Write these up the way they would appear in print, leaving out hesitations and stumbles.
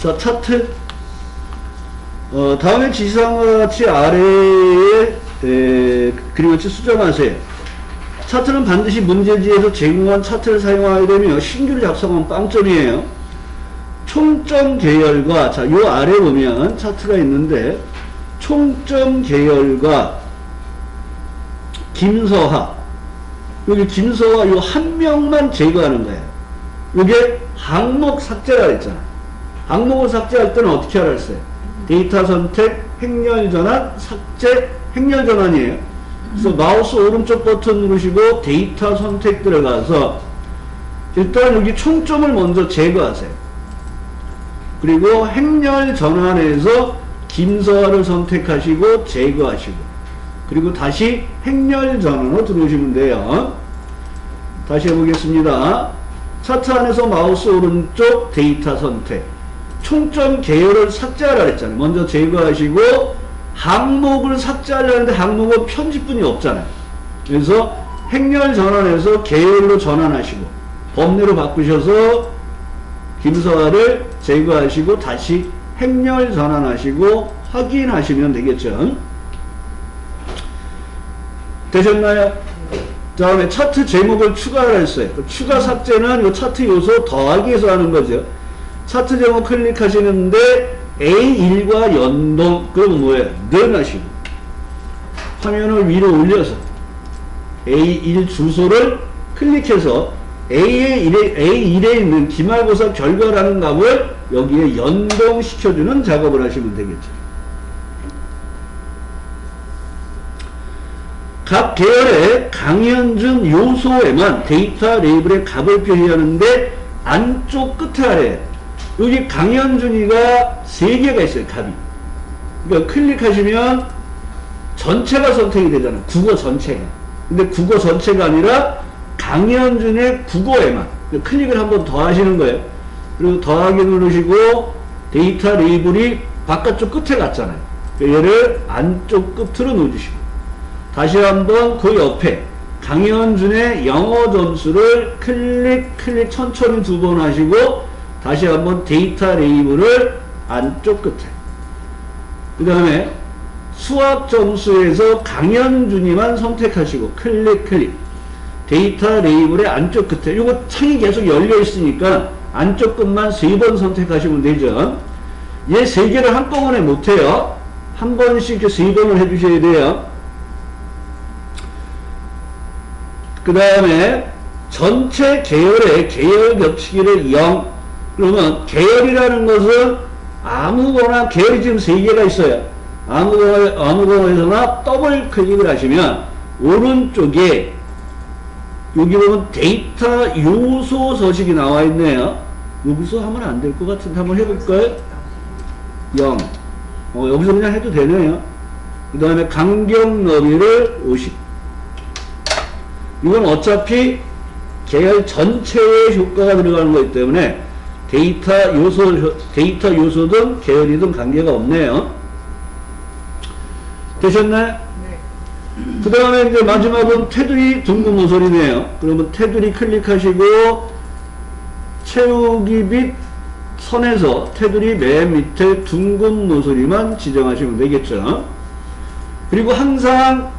자, 차트. 다음에 지시사항과 같이 아래에 그림같이 수정하세요. 차트는 반드시 문제지에서 제공한 차트를 사용하게 되며 신규를 작성하면 빵점이에요. 총점 계열과, 자, 요 아래 보면 차트가 있는데, 총점 계열과 김서하, 여기 김서하 요 한 명만 제거하는 거예요. 이게 항목 삭제라 했잖아. 항목을 삭제할 때는 어떻게 하라 했어요? 데이터 선택, 행렬 전환, 삭제, 행렬 전환이에요. 그래서 마우스 오른쪽 버튼 누르시고 데이터 선택 들어가서 일단 여기 총점을 먼저 제거하세요. 그리고 행렬 전환에서 김서하를 선택하시고 제거하시고, 그리고 다시 행렬 전환으로 들어오시면 돼요. 다시 해보겠습니다. 차트 안에서 마우스 오른쪽 데이터 선택, 총점 계열을 삭제하라 했잖아요. 먼저 제거하시고, 항목을 삭제하려는데 항목은 편집분이 없잖아요. 그래서 행렬 전환해서 계열로 전환하시고, 범례로 바꾸셔서 김서하를 제거하시고 다시 행렬 전환하시고 확인하시면 되겠죠. 되셨나요? 다음에 차트 제목을 추가하라 했어요. 추가 삭제는 이 차트 요소 더하기에서 하는 거죠. 차트 제목 클릭하시는데 A1과 연동, 그러면 뭐예요? 늘어나시고 화면을 위로 올려서 A1 주소를 클릭해서 A1에 있는 기말고사 결과라는 값을 여기에 연동시켜주는 작업을 하시면 되겠죠. 각 계열의 강연준 요소에만 데이터 레이블의 값을 표시하는데 안쪽 끝에 아래 여기 강연준이가 3개가 있어요. 값이. 그러니까 클릭하시면 전체가 선택이 되잖아요. 국어 전체가. 근데 국어 전체가 아니라 강연준의 국어에만 클릭을 한번 더 하시는 거예요. 그리고 더하기 누르시고 데이터 레이블이 바깥쪽 끝에 갔잖아요. 얘를 안쪽 끝으로 놓으시고 다시 한번 그 옆에 강연준의 영어 점수를 클릭 천천히 2번 하시고 다시 한번 데이터 레이블을 안쪽 끝에, 그 다음에 수학 점수에서 강연준이만 선택하시고 클릭 데이터 레이블의 안쪽 끝에, 요거 창이 계속 열려 있으니까 안쪽 끝만 3번 선택하시면 되죠. 얘 3개를 한꺼번에 못해요. 한 번씩 3번을 해주셔야 돼요. 그 다음에 전체 계열의 계열 겹치기를 0. 그러면 계열이라는 것은 아무거나, 계열이 지금 3개가 있어요. 아무거나에서나 더블 클릭을 하시면 오른쪽에 여기 보면 데이터 요소 서식이 나와 있네요. 여기서 하면 안 될 것 같은데 한번 해볼까요? 0. 여기서 그냥 해도 되네요. 그 다음에 간격 너비를 50. 이건 어차피 계열 전체의 효과가 들어가는 거기 때문에 데이터 요소든 계열이든 관계가 없네요. 되셨나요? 네. 그 다음에 이제 마지막은 테두리 둥근 모서리네요. 그러면 테두리 클릭하시고 채우기 및 선에서 테두리 맨 밑에 둥근 모서리만 지정하시면 되겠죠. 그리고 항상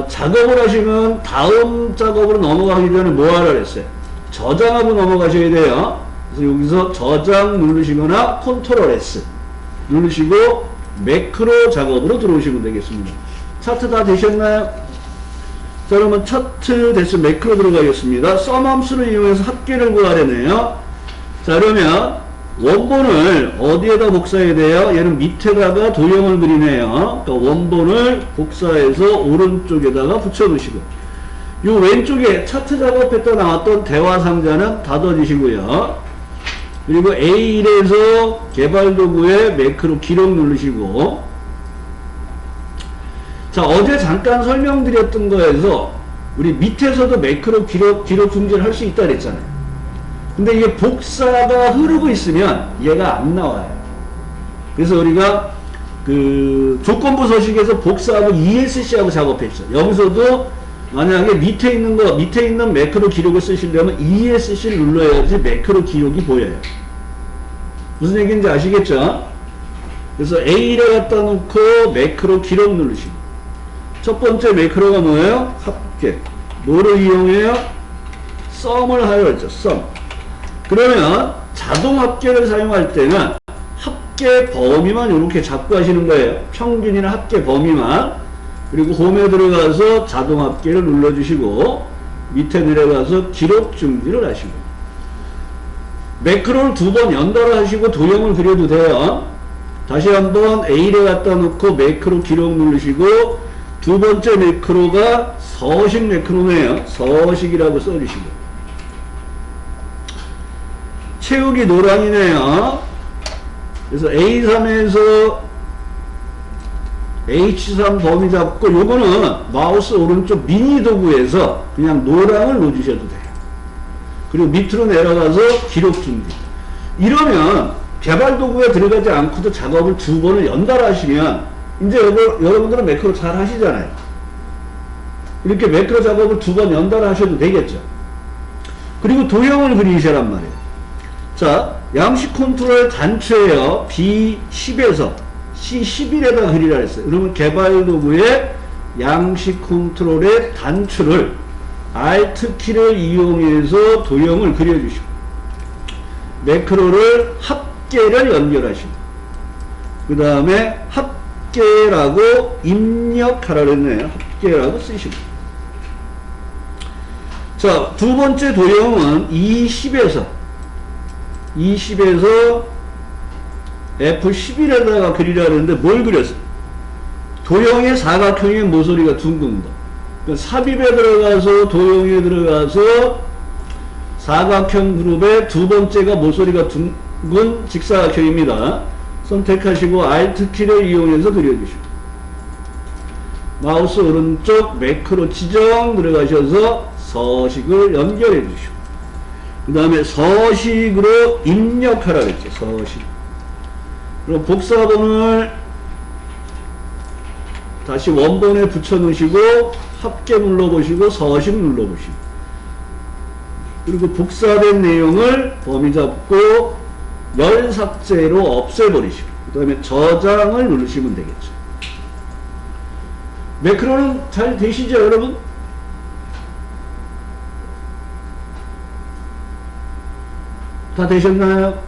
작업을 하시면 다음 작업으로 넘어가기 전에 뭐 하라 그랬어요? 저장하고 넘어가셔야 돼요. 그래서 여기서 저장 누르시거나 컨트롤 S 누르시고 매크로 작업으로 들어오시면 되겠습니다. 차트 다 되셨나요? 자, 그러면 차트 됐으면 매크로 들어가겠습니다. 썸 함수를 이용해서 합계를 구하려네요. 자, 그러면 원본을 어디에다 복사해야 돼요? 얘는 밑에다가 도형을 그리네요. 그러니까 원본을 복사해서 오른쪽에다가 붙여놓으시고, 요 왼쪽에 차트 작업했다 나왔던 대화 상자는 닫아주시고요. 그리고 A1에서 개발 도구에 매크로 기록 누르시고, 자, 어제 잠깐 설명드렸던 거에서 우리 밑에서도 매크로 기록 중지를 할 수 있다 그랬잖아요. 근데 이게 복사가 흐르고 있으면 얘가 안 나와요. 그래서 우리가 그 조건부 서식에서 복사하고 ESC하고 작업했죠. 여기서도 만약에 밑에 있는 매크로 기록을 쓰시려면 ESC를 눌러야지 매크로 기록이 보여요. 무슨 얘기인지 아시겠죠? 그래서 A를 갖다 놓고 매크로 기록 누르시고, 첫 번째 매크로가 뭐예요? 합계. 뭐를 이용해요? 썸을 하려 했죠. 썸. 그러면 자동 합계를 사용할 때는 합계 범위만 이렇게 잡고 하시는 거예요. 평균이나 합계 범위만. 그리고 홈에 들어가서 자동 합계를 눌러주시고, 밑에 내려가서 기록 중지를 하시고, 매크로를 두 번 연달아 하시고 도형을 그려도 돼요. 다시 한번 A를 갖다 놓고 매크로 기록 누르시고, 두 번째 매크로가 서식 매크로네요. 서식이라고 써주시고, 채우기 노랑이네요. 그래서 A3에서 H3 범위 잡고, 요거는 마우스 오른쪽 미니 도구에서 그냥 노랑을 넣어주셔도 돼요. 그리고 밑으로 내려가서 기록 중지. 이러면 개발 도구에 들어가지 않고도 작업을 두 번을 연달아 하시면 이제 여러분들은 매크로 잘 하시잖아요. 이렇게 매크로 작업을 두 번 연달아 하셔도 되겠죠. 그리고 도형을 그리시란 말이에요. 자, 양식 컨트롤 단추예요. B10에서 C11에다 그리라 했어요. 그러면 개발 도구의 양식 컨트롤의 단추를 Alt 키를 이용해서 도형을 그려주시고, 매크로를 합계를 연결하시고, 그 다음에 합계라고 입력하라 그랬네요. 합계라고 쓰시고. 자, 두 번째 도형은 E10에서 F11에다가 그리라 그랬는데 뭘 그렸어요? 도형의 사각형의 모서리가 둥근 거. 그러니까 삽입에 들어가서 도형에 들어가서 사각형 그룹의 두 번째가 모서리가 둥근 직사각형입니다. 선택하시고 Alt 키를 이용해서 그려주시고, 마우스 오른쪽 매크로 지정 들어가셔서 서식을 연결해 주시고, 그 다음에 서식으로 입력하라 그랬죠. 서식. 그럼 복사본을 다시 원본에 붙여 놓으시고, 합계 눌러보시고, 서식 눌러보시고, 그리고 복사된 내용을 범위 잡고 열 삭제로 없애버리시고, 그 다음에 저장을 누르시면 되겠죠. 매크로는 잘 되시죠, 여러분? 다 되셨나요?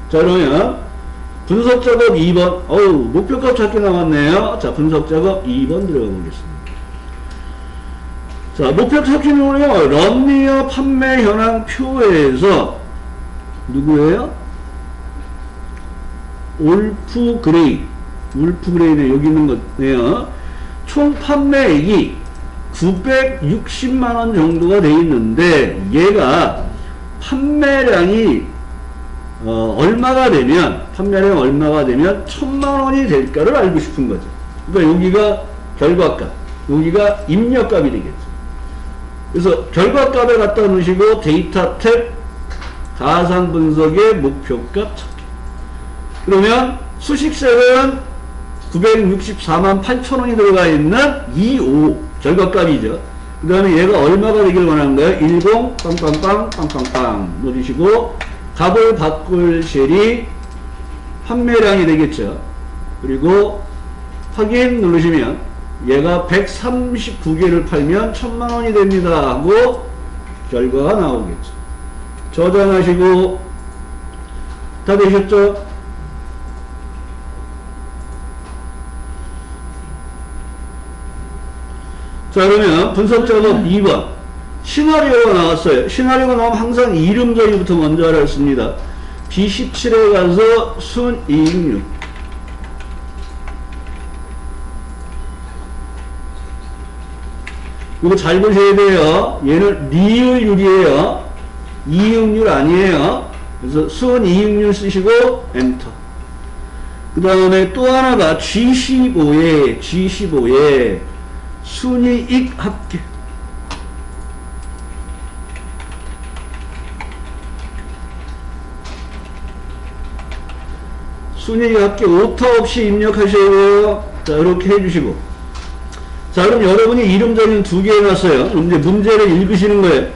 자, 그러면 분석 작업 2번. 목표값 찾기 나왔네요. 자, 분석 작업 2번 들어가 보겠습니다. 자, 목표 찾기는요, 런니어 판매 현황 표에서 누구예요? 울프그레이. 울프그레이는 여기 있는 거네요. 총 판매액이 960만원 정도가 돼 있는데, 얘가 판매량이 얼마가 되면 1000만원이 될까를 알고 싶은 거죠. 그러니까 여기가 결과값, 여기가 입력값이 되겠죠. 그래서 결과값에 갖다 놓으시고 데이터 탭 가상 분석의 목표값 찾기. 그러면 수식세는 964만 8천원이 들어가 있는 25 결과값이죠. 그 다음에 얘가 얼마가 되길 원하는가요? 10 빵빵빵 빵빵빵 넣어주시고, 값을 바꿀 쉘이 판매량이 되겠죠. 그리고 확인 누르시면 얘가 139개를 팔면 1000만원이 됩니다 하고 결과가 나오겠죠. 저장하시고. 다 되셨죠? 자, 그러면 분석 작업 2번. 시나리오가 나왔어요. 시나리오가 나오면 항상 이름 저기부터 먼저 하라 했습니다. B17에 가서 순이익률. 이거 잘 보셔야 돼요. 얘는 리을률이에요. 이익률 아니에요. 그래서 순이익률 쓰시고 엔터. 그 다음에 또 하나가 G15에 순이익 합계. 순이익 합계 오타 없이 입력하셔야 돼요. 자, 이렇게 해주시고. 자, 그럼 여러분이 이름 정의는 2개 해놨어요. 그럼 이제 문제를 읽으시는 거예요.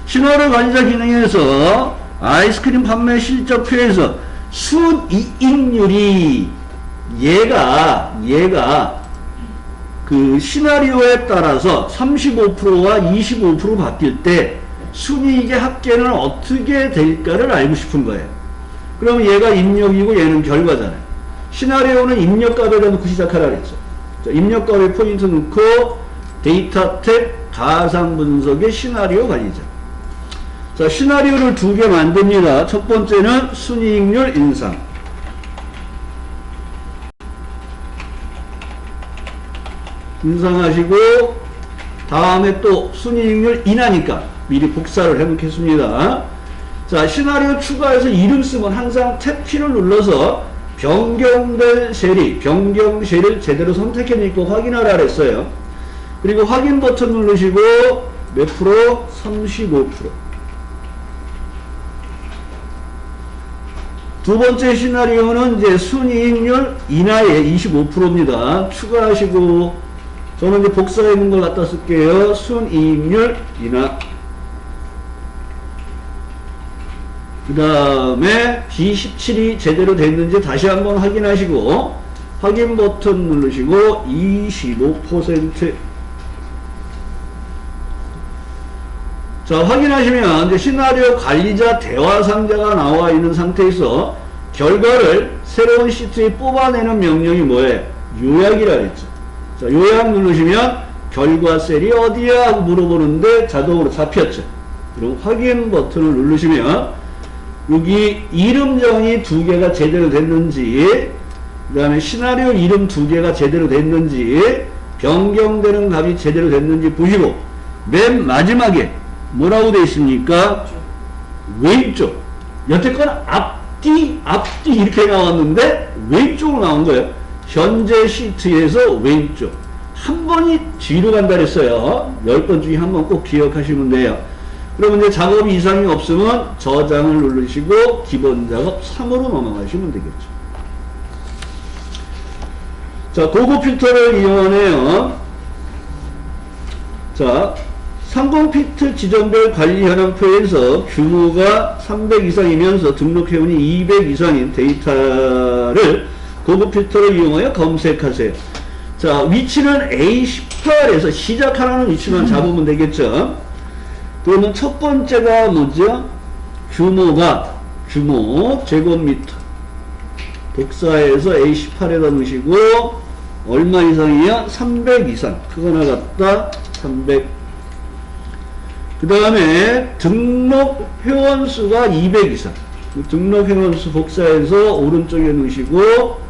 신호를 관리자 기능에서 아이스크림 판매 실적표에서 순이익률이 얘가 그 시나리오에 따라서 35%와 25% 바뀔 때 순이익의 합계는 어떻게 될까를 알고 싶은 거예요. 그럼 얘가 입력이고 얘는 결과잖아요. 시나리오는 입력값에다 놓고 시작하라 그랬죠. 자, 입력값에 포인트 넣고 데이터 탭 가상 분석의 시나리오 관리자. 자, 시나리오를 두 개 만듭니다. 첫 번째는 순이익률 인상. 인상하시고 다음에 또 순이익률 인하니까 미리 복사를 해놓겠습니다. 자, 시나리오 추가해서 이름 쓰면 항상 탭 키를 눌러서 변경된 셀이 변경 셀을 제대로 선택해놓고 확인하라 그랬어요. 그리고 확인 버튼 누르시고 몇 프로? 35%. 두 번째 시나리오는 이제 순이익률 인하의 25%입니다. 추가하시고 저는 이제 복사해 있는 걸 갖다 쓸게요. 순이익률 인하. 그 다음에 B17이 제대로 됐는지 다시 한번 확인하시고 확인 버튼 누르시고 25%. 자, 확인하시면 이제 시나리오 관리자 대화 상자가 나와 있는 상태에서 결과를 새로운 시트에 뽑아내는 명령이 뭐예요? 요약이라 했죠. 자, 요약 누르시면 결과 셀이 어디야? 하고 물어보는데 자동으로 잡혔죠. 그럼 확인 버튼을 누르시면 여기 이름 정의 두 개가 제대로 됐는지, 그 다음에 시나리오 이름 두 개가 제대로 됐는지, 변경되는 값이 제대로 됐는지 보시고, 맨 마지막에 뭐라고 되어 있습니까? 왼쪽. 여태껏 앞뒤 이렇게 나왔는데, 왼쪽으로 나온 거예요. 현재 시트에서 왼쪽. 한 번이 뒤로 간다 그랬어요. 10번 중에 한 번 꼭 기억하시면 돼요. 그러면 이제 작업 이상이 없으면 저장을 누르시고 기본 작업 3으로 넘어가시면 되겠죠. 자, 고급 필터를 이용하네요. 자, 상공피트 지점별 관리 현황표에서 규모가 300 이상이면서 등록 회원이 200 이상인 데이터를 고급 필터를 이용하여 검색하세요. 자, 위치는 A18에서 시작하라는 위치만 잡으면 되겠죠. 그러면 첫 번째가 뭐죠? 규모 제곱미터 복사해서 A18에다 넣으시고 얼마 이상이야? 300 이상. 크거나 같다 300. 그 다음에 등록 회원수가 200 이상. 등록 회원수 복사해서 오른쪽에 넣으시고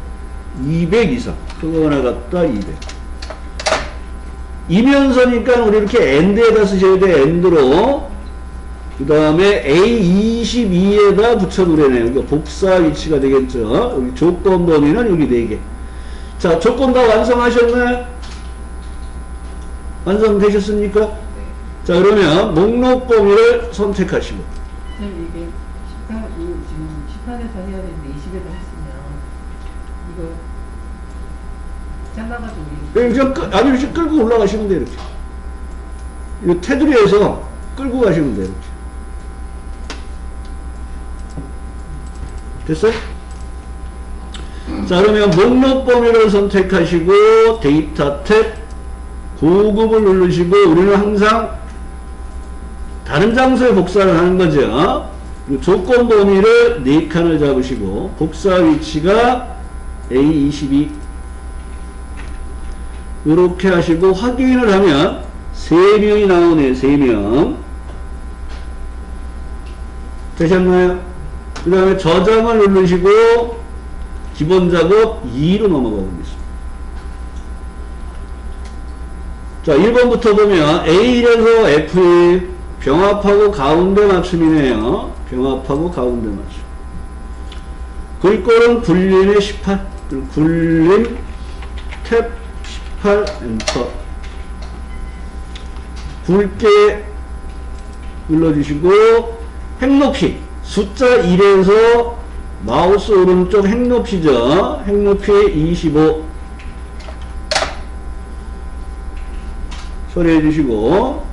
200 이상. 크거나 같다 200. 이면서니까 우리 이렇게 AND에다 쓰셔야 돼. AND로. 그 다음에 A22에다 붙여놓으래네요. 그러니까 복사 위치가 되겠죠. 여기 조건 범위는 여기 4개. 자, 조건 다 완성하셨나요? 완성되셨습니까? 네. 자, 그러면 목록 범위를 선택하시고. 선생님, 이게 지금 18에서 해야 되는데 20에서 했으면 이거 잘라가지고 아니, 이렇게 끌고 올라가시면 돼요, 이렇게. 이거 테두리에서 끌고 가시면 돼요, 이렇게. 됐어요? 자, 그러면 목록 범위를 선택하시고, 데이터 탭, 고급을 누르시고, 우리는 항상 다른 장소에 복사를 하는 거죠. 조건 범위를 4칸을 잡으시고, 복사 위치가 A22. 이렇게 하시고 확인을 하면 3명이 나오네요. 3명. 되셨나요? 그 다음에 저장을 누르시고 기본 작업 2로 넘어가고 있습니다. 자, 1번부터 보면 A1에서 F1 병합하고 가운데 맞춤이네요. 병합하고 가운데 맞춤. 글꼴은 굴림의 18. 굴림 탭 18 엔터. 굵게 눌러주시고 핵높이 숫자 1에서 마우스 오른쪽 핵높이죠. 핵높이 25 처리해 주시고,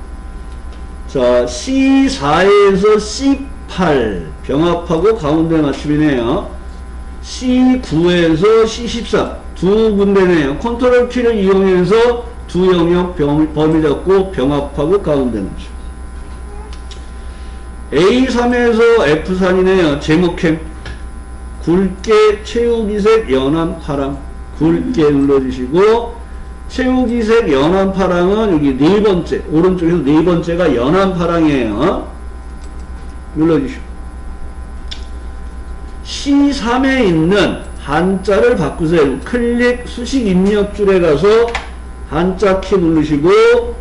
자, C4에서 8 병합하고 가운데 맞춤이네요. C9에서 C13 두 군데네요. 컨트롤 키를 이용해서 두 영역 범위 잡고 병합하고 가운데 맞춤. A3에서 F3이네요. 제목행 굵게 체육이색 연한 파랑 굵게 눌러주시고, 체육이색 연한 파랑은 여기 네 번째 오른쪽에서 네 번째가 연한 파랑이에요. 눌러주시고 C3에 있는 한자를 바꾸세요. 클릭 수식 입력줄에 가서 한자 키 누르시고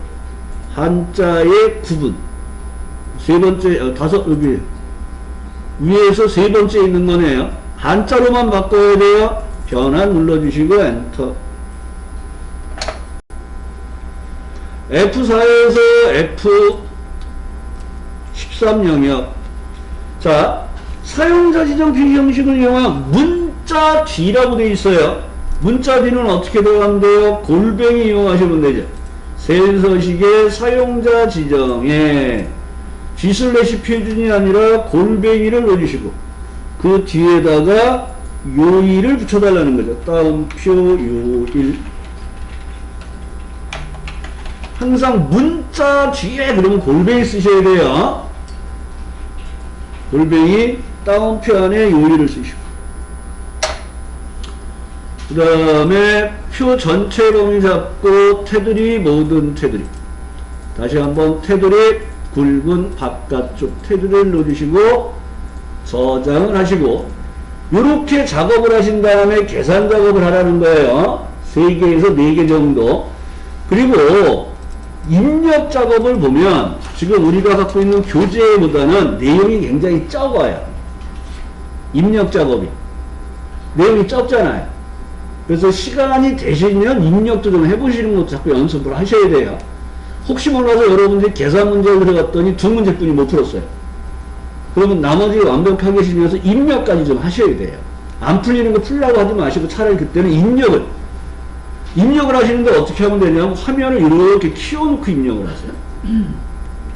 한자의 구분 세 번째 여기 위에서 세 번째 있는 거네요. 한자로만 바꿔야 돼요. 변환 눌러주시고 엔터. F4에서 F13 영역. 자, 사용자 지정 표시 형식을 이용한 문자 뒤라고 되어 있어요. 문자 뒤는 어떻게 들어가면 돼요? 골뱅이 이용하시면 되죠. 센서식의 사용자 지정에 G/ 표준이 아니라 골뱅이를 넣어주시고 그 뒤에다가 요일을 붙여달라는 거죠. 따옴표 요일. 항상 문자 뒤에 그러면 골뱅이 쓰셔야 돼요. 골뱅이 따옴표 안에 요일을 쓰시고, 그 다음에 표 전체 범위 잡고 테두리 모든 테두리, 다시 한번 테두리 굵은 바깥쪽 테두리를 누르시고 저장을 하시고, 이렇게 작업을 하신 다음에 계산 작업을 하라는 거예요. 3개에서 4개 정도. 그리고 입력 작업을 보면 지금 우리가 갖고 있는 교재보다는 내용이 굉장히 적어요. 입력 작업이 내용이 적잖아요. 그래서 시간이 되시면 입력도 좀 해보시는 것도 자꾸 연습을 하셔야 돼요. 혹시 몰라서 여러분들이 계산 문제를 들어갔더니 2문제뿐이 못 풀었어요. 그러면 나머지 완벽하게 시면서 입력까지 좀 하셔야 돼요. 안 풀리는 거 풀라고 하지 마시고 차라리 그때는 입력을 하시는데 어떻게 하면 되냐면 화면을 이렇게 키워놓고 입력을 하세요.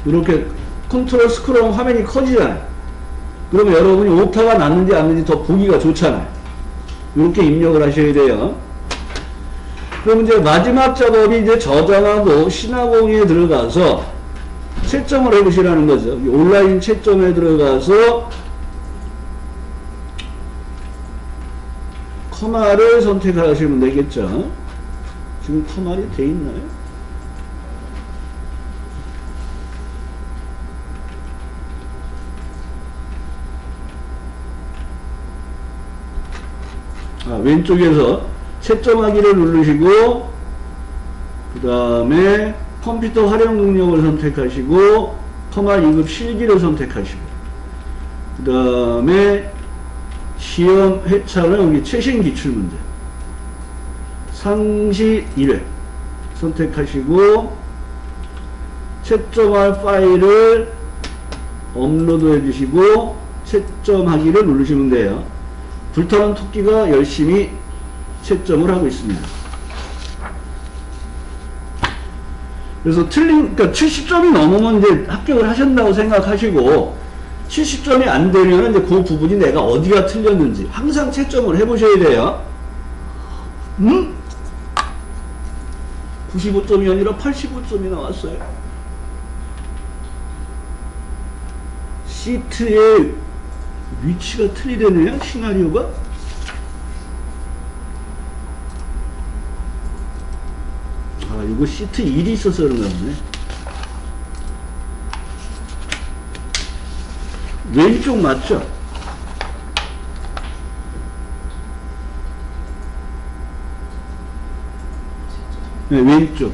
이렇게 컨트롤 스크롤 화면이 커지잖아요. 그러면 여러분이 오타가 났는지 안 났는지 더 보기가 좋잖아요. 이렇게 입력을 하셔야 돼요. 그럼 이제 마지막 작업이 이제 저장하고 신화공유에 들어가서 채점을 해보시라는 거죠. 온라인 채점에 들어가서 커마를 선택하시면 되겠죠. 지금 커마이 돼 있나요? 왼쪽에서 채점하기를 누르시고, 그 다음에 컴퓨터 활용 능력을 선택하시고, 커마 2급 실기를 선택하시고, 그 다음에 시험 회차는 여기 최신 기출문제 상시 1회 선택하시고, 채점할 파일을 업로드 해주시고 채점하기를 누르시면 돼요. 불타는 토끼가 열심히 채점을 하고 있습니다. 그래서 그러니까 70점이 넘으면 이제 합격을 하셨다고 생각하시고, 70점이 안 되면 이제 그 부분이 내가 어디가 틀렸는지 항상 채점을 해보셔야 돼요. 95점이 아니라 85점이 나왔어요. 시트의 위치가 틀리대네요, 시나리오가. 이거 시트 1이 있어서 그런가 보네. 왼쪽 맞죠? 네, 왼쪽.